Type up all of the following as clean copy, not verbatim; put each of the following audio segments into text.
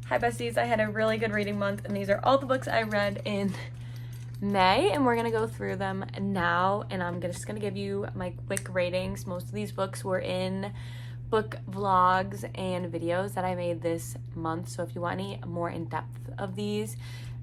Hi besties, I had a really good reading month and these are all the books I read in May and we're gonna go through them now and I'm just gonna give you my quick ratings. Most of these books were in book vlogs and videos that I made this month, so if you want any more in-depth of these,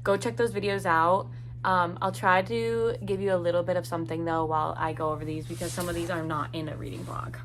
go check those videos out. I'll try to give you a little bit of something though while I go over these because some of these are not in a reading vlog.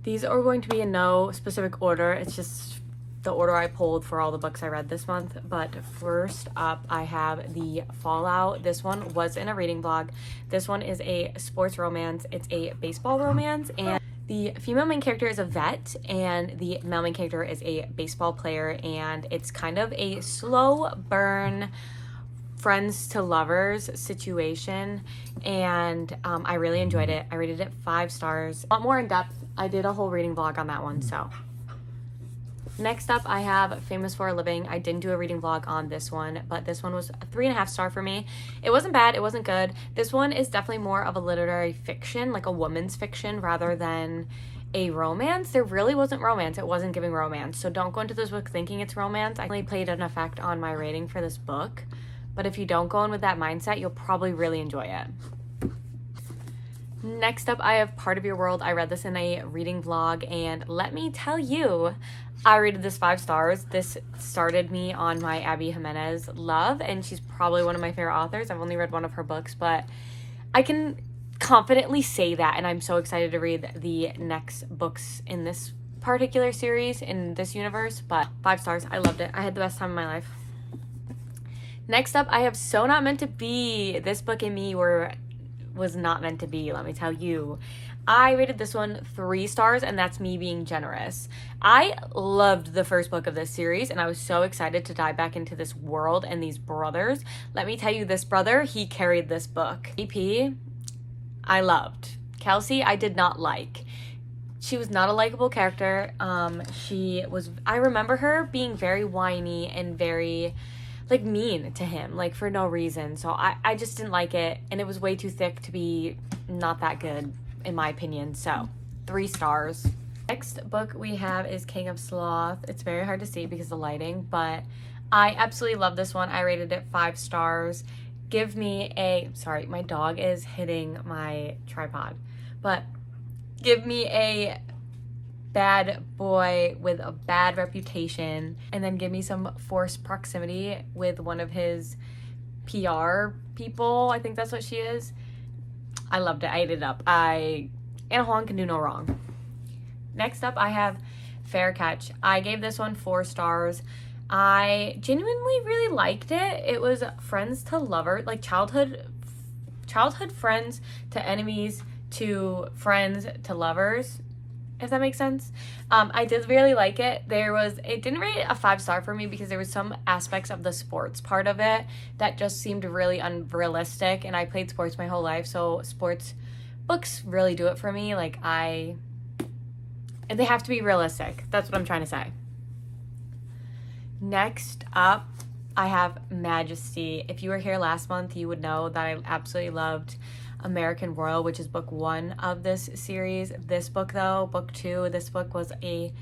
These are going to be in no specific order, it's just the order I pulled for all the books I read this month. But first up, I have The Fallout. This one was in a reading vlog. This one is a sports romance. It's a baseball romance, and the female main character is a vet, and the male main character is a baseball player, and it's kind of a slow burn friends to lovers situation, and I really enjoyed it. I rated it 5 stars. A lot more in depth. I did a whole reading vlog on that one, so. Next up, I have Famous for a Living. I didn't do a reading vlog on this one, but this one was a 3.5 star for me. It wasn't bad, it wasn't good. This one is definitely more of a literary fiction, like a woman's fiction, rather than a romance. There really wasn't romance. It wasn't giving romance. So don't go into this book thinking it's romance. I only played an effect on my rating for this book. But if you don't go in with that mindset, you'll probably really enjoy it. Next up, I have Part of Your World. I read this in a reading vlog, and let me tell you, I rated this 5 stars. This started me on my Abby Jimenez love, and she's probably one of my favorite authors. I've only read one of her books, but I can confidently say that, and I'm so excited to read the next books in this particular series, in this universe. But 5 stars, I loved it. I had the best time of my life. Next up, I have So Not Meant to Be. This book and me was not meant to be, let me tell you. I rated this one 3 stars, and that's me being generous. I loved the first book of this series, and I was so excited to dive back into this world and these brothers. Let me tell you, this brother, he carried this book. EP, I loved. Kelsey, I did not like. She was not a likable character. I remember her being very whiny and very like mean to him, like for no reason. So I just didn't like it, and it was way too thick to be not that good in my opinion. So 3 stars. Next book we have is King of Sloth. It's very hard to see because of the lighting, but I absolutely love this one. I rated it 5 stars. Give me a, sorry, my dog is hitting my tripod, but give me a bad boy with a bad reputation, and then give me some forced proximity with one of his PR people. I think that's what she is. I loved it. I ate it up. Anna Huang can do no wrong. Next up, I have Fair Catch. I gave this one 4 stars. I genuinely really liked it. It was friends to lover, like childhood friends to enemies to friends to lovers, if that makes sense. I did really like it. It didn't rate a 5 star for me because there was some aspects of the sports part of it that just seemed really unrealistic, and I played sports my whole life, so sports books really do it for me. And they have to be realistic. That's what I'm trying to say. Next up, I have Majesty. If you were here last month, you would know that I absolutely loved American Royal, which is book 1 of this series. This book though, book 2, this book was a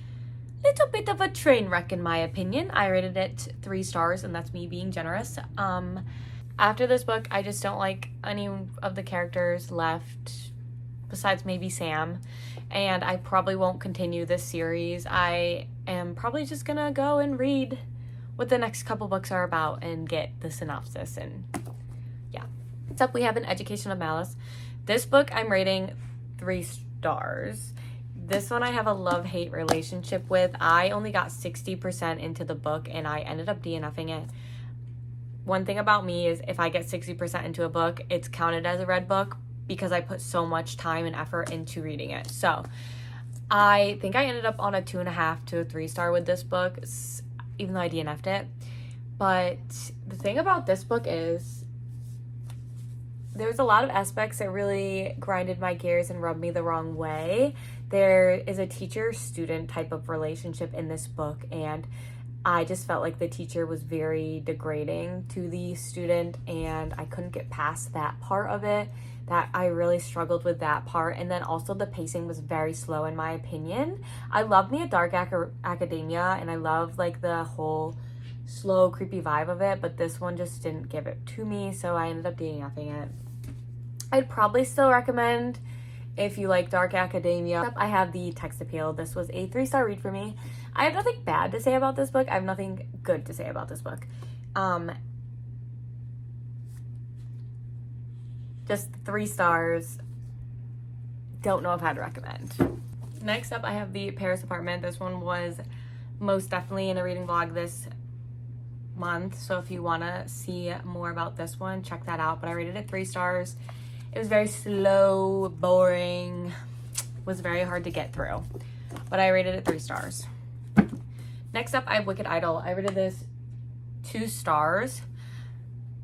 little bit of a train wreck in my opinion. I rated it 3 stars, and that's me being generous. After this book, I just don't like any of the characters left besides maybe Sam, and I probably won't continue this series. I am probably just gonna go and read what the next couple books are about and get the synopsis, and yeah. Next up, we have An Education of Malice. This book I'm rating 3 stars. This one I have a love-hate relationship with. I only got 60% into the book, and I ended up DNFing it. One thing about me is if I get 60% into a book, it's counted as a read book because I put so much time and effort into reading it. So I think I ended up on a 2.5 to a 3 star with this book, even though I DNF'd it. But the thing about this book is there's a lot of aspects that really grinded my gears and rubbed me the wrong way. There is a teacher-student type of relationship in this book, and I just felt like the teacher was very degrading to the student, and I couldn't get past that part of it. That I really struggled with that part, and then also the pacing was very slow in my opinion. I love me a dark academia, and I love like the whole slow, creepy vibe of it, but this one just didn't give it to me, so I ended up DNFing it. I'd probably still recommend if you like dark academia. I have The Text Appeal. This was a 3-star read for me. I have nothing bad to say about this book. I have nothing good to say about this book. Just 3 stars. Don't know if I'd recommend. Next up, I have The Paris Apartment. This one was most definitely in a reading vlog this month, so if you want to see more about this one, check that out. But I rated it 3 stars. It was very slow, boring, was very hard to get through, but I rated it 3 stars. Next up, I have Wicked Idol. I rated this 2 stars.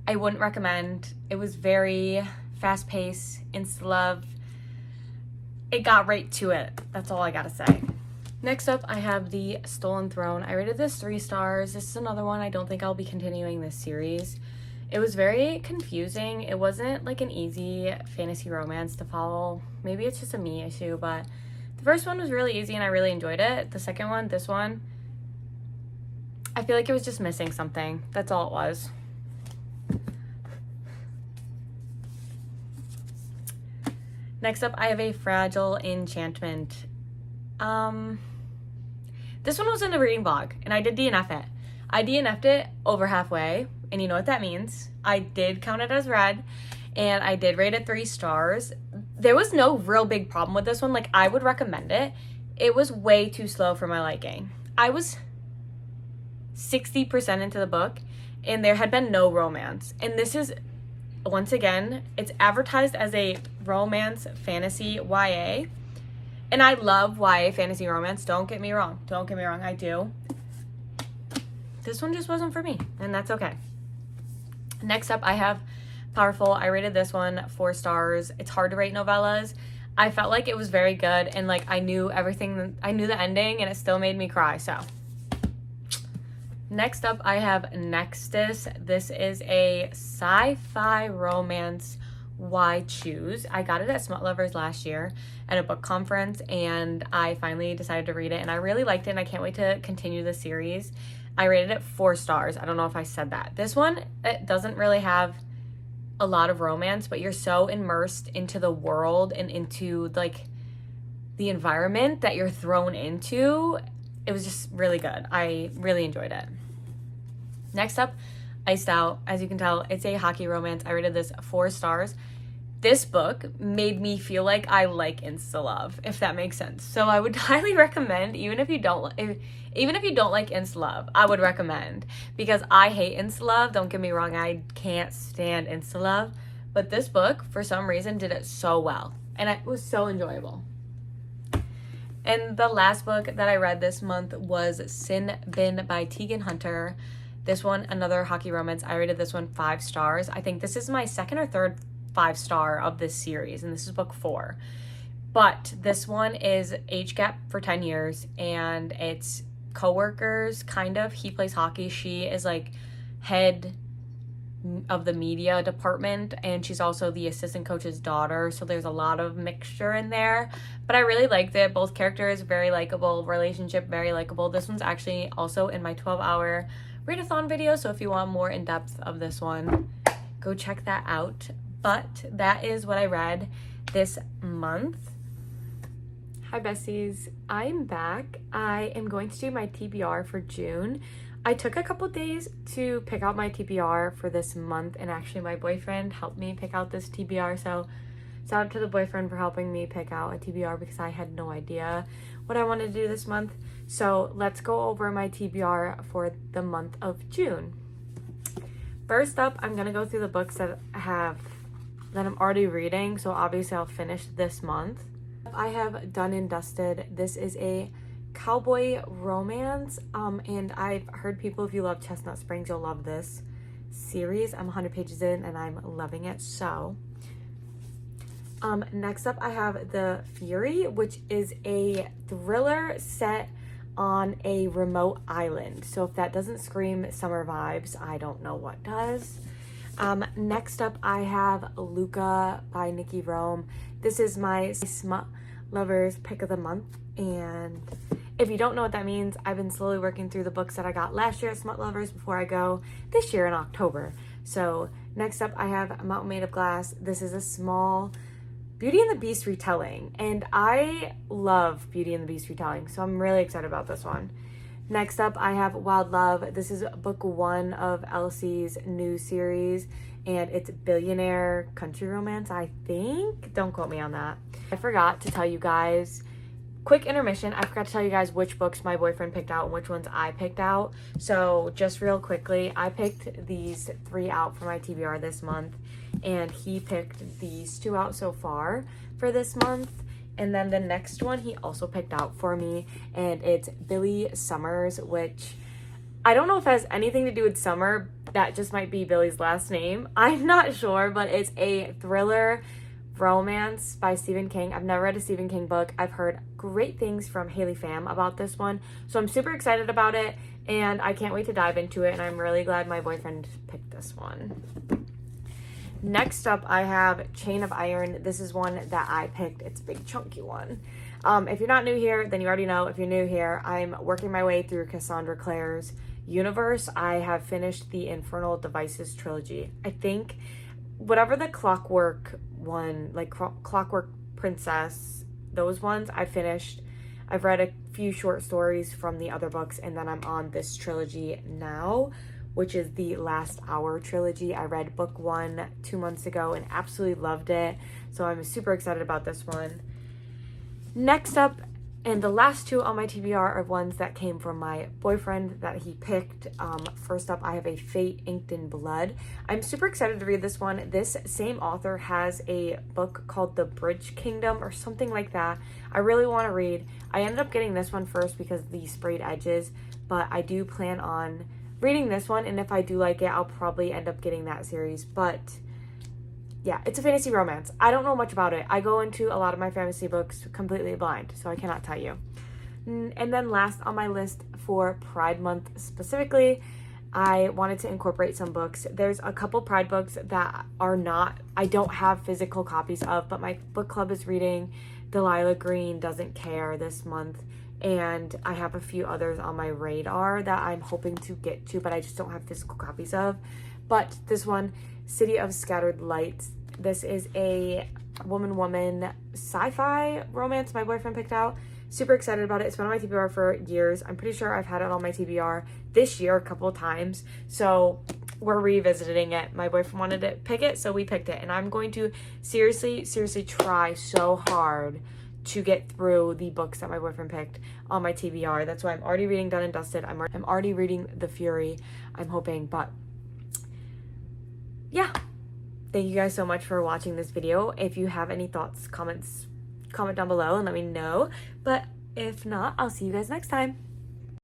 I wouldn't recommend. It was very fast-paced, insta-love. It got right to it. That's all I gotta say. Next up, I have The Stolen Throne. I rated this 3 stars. This is another one I don't think I'll be continuing this series. It was very confusing. It wasn't like an easy fantasy romance to follow. Maybe it's just a me issue, but the first one was really easy and I really enjoyed it. The second one, this one, I feel like it was just missing something. That's all it was. Next up, I have A Fragile Enchantment. This one was in the reading vlog, and I did DNF it. I DNF'd it over halfway, and you know what that means. I did count it as read, and I did rate it 3 stars. There was no real big problem with this one. Like, I would recommend it. It was way too slow for my liking. I was 60% into the book, and there had been no romance. And this is, once again, it's advertised as a romance fantasy YA. And I love YA fantasy romance. Don't get me wrong. Don't get me wrong. I do. This one just wasn't for me, and that's okay. Next up, I have Powerful. I rated this one 4 stars. It's hard to rate novellas. I felt like it was very good, and like I knew everything. I knew the ending, and it still made me cry. So next up, I have Nexus. This is a sci-fi romance. Why choose? I got it at Smut Lovers last year at a book conference, and I finally decided to read it, and I really liked it, and I can't wait to continue the series. I rated it 4 stars. I don't know if I said that. This one, it doesn't really have a lot of romance, but you're so immersed into the world and into like the environment that you're thrown into. It was just really good. I really enjoyed it. Next up, Iced Out. As you can tell, it's a hockey romance. I rated this 4 stars. This book made me feel like I like insta love, if that makes sense. So I would highly recommend, even if you don't like insta love, I would recommend, because I hate insta love. Don't get me wrong, I can't stand insta love, but this book for some reason did it so well, and it was so enjoyable. And the last book that I read this month was Sin Bin by Tegan Hunter. This one, another hockey romance. I rated this one 5 stars. I think this is my second or third 5-star of this series, and this is book 4. But this one is age gap for 10 years, and it's co-workers, kind of. He plays hockey. She is like head of the media department, and she's also the assistant coach's daughter, so there's a lot of mixture in there. But I really liked it. Both characters, very likable. Relationship, very likable. This one's actually also in my 12-hour readathon video, so if you want more in depth of this one, go check that out. But that is what I read this month. Hi besties, I'm back. I am going to do my TBR for June. I took a couple days to pick out my TBR for this month, and actually my boyfriend helped me pick out this TBR, so shout out to the boyfriend for helping me pick out a TBR because I had no idea what I wanted to do this month. So let's go over my TBR for the month of June. First up, I'm gonna go through the books that I'm already reading, so obviously I'll finish this month. I have Done and Dusted. This is a cowboy romance, and I've heard people, if you love Chestnut Springs, you'll love this series. I'm 100 pages in and I'm loving it. So next up I have The Fury, which is a thriller set on a remote island. So if that doesn't scream summer vibes, I don't know what does. Next up I have Luca by Nikki Rome. This is my Smut Lovers pick of the month, and If you don't know what that means, I've been slowly working through the books that I got last year at Smut Lovers before I go this year in October. So next up, I have Mountain Made of Glass. This is a small Beauty and the Beast retelling, and I love Beauty and the Beast retelling, so I'm really excited about this one. Next up, I have Wild Love. This is book 1 of Elsie's new series, and it's billionaire country romance, I think. Don't quote me on that. I forgot to tell you guys, quick intermission, I forgot to tell you guys which books my boyfriend picked out and which ones I picked out. So just real quickly, I picked these 3 out for my TBR this month, and he picked these 2 out so far for this month. And then the next one he also picked out for me, and it's Billy Summers, which I don't know if it has anything to do with summer. That just might be Billy's last name. I'm not sure, but it's a thriller romance by Stephen King. I've never read a Stephen King book. I've heard great things from Haley Pham about this one, so I'm super excited about it, and I can't wait to dive into it, and I'm really glad my boyfriend picked this one. Next up, I have Chain of Iron. This is one that I picked. It's a big chunky one. If you're not new here, then you already know. If you're new here, I'm working my way through Cassandra Clare's universe. I have finished the Infernal Devices trilogy. I think whatever the Clockwork one, like Clockwork Princess, those ones I finished. I've read a few short stories from the other books, and then I'm on this trilogy now, which is the Last Hour trilogy. I read book 1 2 months ago and absolutely loved it. So I'm super excited about this one. Next up, and the last 2 on my TBR are ones that came from my boyfriend that he picked. First up, I have a Fate Inked in Blood. I'm super excited to read this one. This same author has a book called The Bridge Kingdom or something like that. I really want to read. I ended up getting this one first because of the sprayed edges, but I do plan on reading this one, and if I do like it, I'll probably end up getting that series. But yeah, it's a fantasy romance. I don't know much about it. I go into a lot of my fantasy books completely blind, so I cannot tell you. And then last on my list for Pride Month specifically, I wanted to incorporate some books. There's a couple Pride books that I don't have physical copies of, but my book club is reading Delilah Green Doesn't Care this month. And I have a few others on my radar that I'm hoping to get to, but I just don't have physical copies of. But this one, City of Scattered Lights, this is a woman sci-fi romance my boyfriend picked out. Super excited about it. It's been on my TBR for years. I'm pretty sure I've had it on my TBR this year a couple of times. So we're revisiting it. My boyfriend wanted to pick it, so we picked it. And I'm going to seriously try so hard to get through the books that my boyfriend picked on my TBR. That's why I'm already reading Done and Dusted. I'm already reading The Fury, I'm hoping. But yeah, thank you guys so much for watching this video. If you have any thoughts, comment down below and let me know. But if not, I'll see you guys next time.